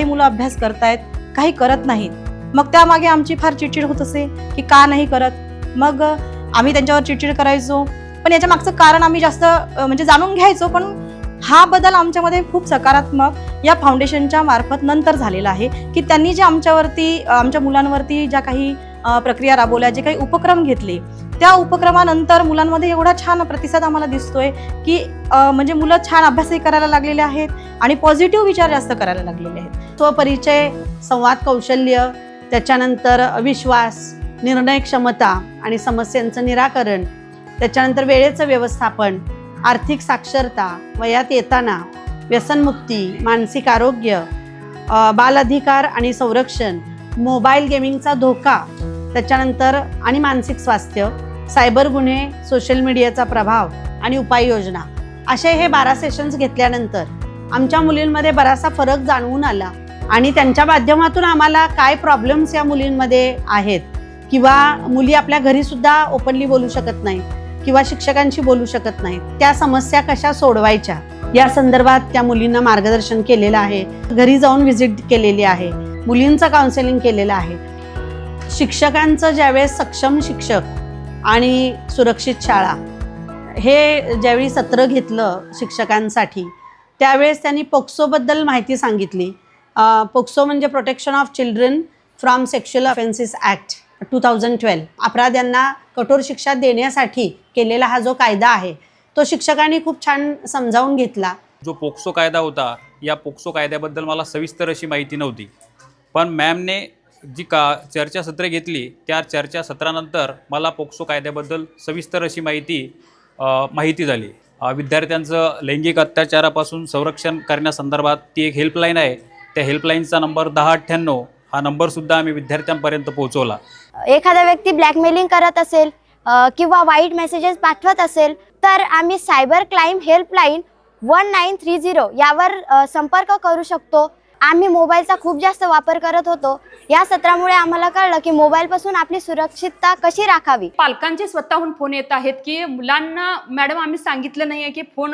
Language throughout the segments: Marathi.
काही मुलं अभ्यास करतायत, काही करत नाहीत. मग त्यामागे आमची फार चिडचिड होत असे की का नाही करत. मग आम्ही त्यांच्यावर चिडचिड करायचो, पण याच्या मागचं कारण आम्ही जास्त म्हणजे जाणून घ्यायचो. पण हा बदल आमच्यामध्ये खूप सकारात्मक या फाउंडेशनच्या मार्फत नंतर झालेला आहे की त्यांनी जे आमच्या मुलांवरती ज्या काही प्रक्रिया राबवल्या, जे काही उपक्रम घेतले, त्या उपक्रमानंतर मुलांमध्ये एवढा छान प्रतिसाद आम्हाला दिसतोय की म्हणजे मुलं छान अभ्यासही करायला लागलेले आहेत आणि पॉझिटिव्ह विचार जास्त करायला लागलेले आहेत. स्वपरिचय, संवाद कौशल्य, त्याच्यानंतर विश्वास, निर्णय क्षमता आणि समस्यांचं निराकरण, त्याच्यानंतर वेळेचं व्यवस्थापन, आर्थिक साक्षरता, वयात येताना व्यसनमुक्ती, मानसिक आरोग्य, बाल अधिकार आणि संरक्षण, मोबाईल गेमिंगचा धोका, त्याच्यानंतर आणि मानसिक स्वास्थ्य, सायबर गुन्हे, सोशल मीडियाचा प्रभाव आणि उपाययोजना, असे हे 12 सेशन्स घेतल्यानंतर आमच्या मुलींमध्ये बराचसा फरक जाणवून आला. आणि त्यांच्या माध्यमातून आम्हाला काय प्रॉब्लेम्स या मुलींमध्ये आहेत, किंवा मुली आपल्या घरी सुद्धा ओपनली बोलू शकत नाही किंवा शिक्षकांशी बोलू शकत नाही, त्या समस्या कशा सोडवायच्या या संदर्भात त्या मुलींना मार्गदर्शन केलेलं आहे. घरी जाऊन व्हिजिट केलेली आहे, मुलींचं काउन्सिलिंग केलेलं आहे. शिक्षकांचं ज्यावेळेस सक्षम शिक्षक आणि सुरक्षित शाळा हे ज्यावेळी सत्र घेतलं शिक्षकांसाठी, त्यावेळेस त्यांनी पोक्सोबद्दल माहिती सांगितली. पोक्सो म्हणजे protection of children from sexual offences act 2012. अपराध्यांना कठोर शिक्षा देण्यासाठी केलेला हा जो कायदा आहे तो शिक्षकांनी खूप छान समजावून घेतला. जो पोक्सो कायदा होता, या पोक्सो कायद्याबद्दल मला सविस्तर अशी माहिती नव्हती, पण मॅमने जी चर्चासत्रे घेतली त्या चर्चासत्रानंतर मला पोक्सो कायद्याबद्दल सविस्तर अशी माहिती झाली. विद्यार्थ्यांचं लैंगिक अत्याचारापासून संरक्षण करण्यासंदर्भात ती एक हेल्पलाईन आहे. त्या हेल्पलाईनचा नंबर 1098 हा नंबरसुद्धा आम्ही विद्यार्थ्यांपर्यंत पोहोचवला. एखादा व्यक्ती ब्लॅकमेलिंग करत असेल किंवा वाईट मेसेजेस पाठवत असेल तर आम्ही सायबर क्राईम हेल्पलाईन 1930 यावर संपर्क करू शकतो. आम्ही मोबाईलचा खूप जास्त वापर करत होतो. या सत्रामुळे आम्हाला कळलं की मोबाईलपासून आपली सुरक्षितता कशी राखावी. पालकांचे स्वतःहून फोन येत आहेत की मुलांना मॅडम आम्ही सांगितलं नाही आहे की फोन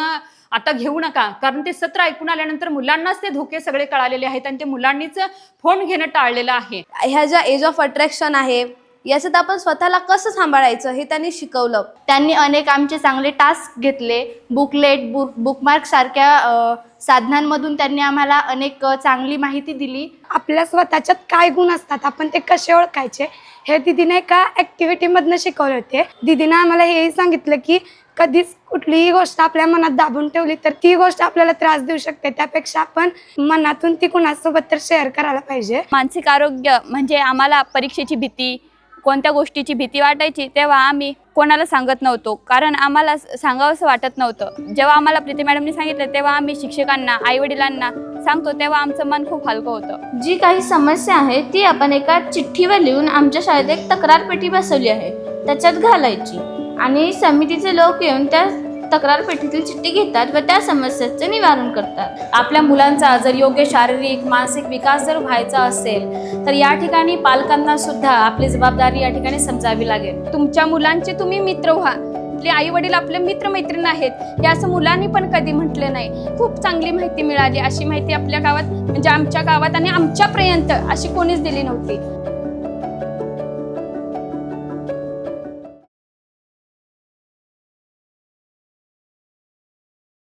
आता घेऊ नका, कारण ते सत्र ऐकून आल्यानंतर मुलांनाच ते धोके सगळे कळालेले आहेत आणि ते मुलांनीच फोन घेणं टाळलेलं आहे. ह्या ज्या एज ऑफ अट्रॅक्शन आहे याच्यात आपण स्वतःला कसं सांभाळायचं हे त्यांनी शिकवलं. त्यांनी अनेक आमचे चांगले टास्क घेतले. बुकलेट, बुकमार्क सारख्या साधनांमधून त्यांनी आम्हाला अनेक चांगली माहिती दिली. आपल्या स्वतःच्यात काय गुण असतात, आपण ते कसे ओळखायचे हे दीदीने एका ॲक्टिव्हिटीमधनं शिकवले होते. दीदीने आम्हाला हेही सांगितलं की कधीच कुठलीही गोष्ट आपल्या मनात दाबून ठेवली तर ती गोष्ट आपल्याला त्रास देऊ शकते, त्यापेक्षा आपण मनातून ती कुणासोबत तर शेअर करायला पाहिजे. मानसिक आरोग्य म्हणजे आम्हाला परीक्षेची भीती, कोणत्या गोष्टीची भीती वाटायची तेव्हा आम्ही कोणाला सांगत नव्हतो, कारण आम्हाला सांगावंसं वाटत नव्हतं. जेव्हा आम्हाला प्रीती मॅडमने सांगितलं तेव्हा आम्ही शिक्षकांना, आईवडिलांना सांगतो, तेव्हा आमचं मन खूप हलकं होतं. जी काही समस्या आहे ती आपण एका चिठ्ठीवर लिहून आमच्या शाळेत एक तक्रार पेटी बसवली आहे, त्याच्यात घालायची आणि समितीचे लोक येऊन त्या तक्रार पेटीतील चिठ्ठी घेतात व त्या समस्येचे निवारण करतात. आपल्या मुलांचा जर योग्य शारीरिक मानसिक विकास जर व्हायचा असेल तर या ठिकाणी पालकांना सुद्धा आपली जबाबदारी या ठिकाणी समजावी लागेल. तुमच्या मुलांचे तुम्ही मित्र व्हा, आपले आई वडील आपले मित्रमैत्रीण आहेत हे असं मुलांनी पण कधी म्हटलं नाही. खूप चांगली माहिती मिळाली. अशी माहिती आपल्या गावात म्हणजे आमच्या गावात आणि आमच्यापर्यंत अशी कोणीच दिली नव्हती.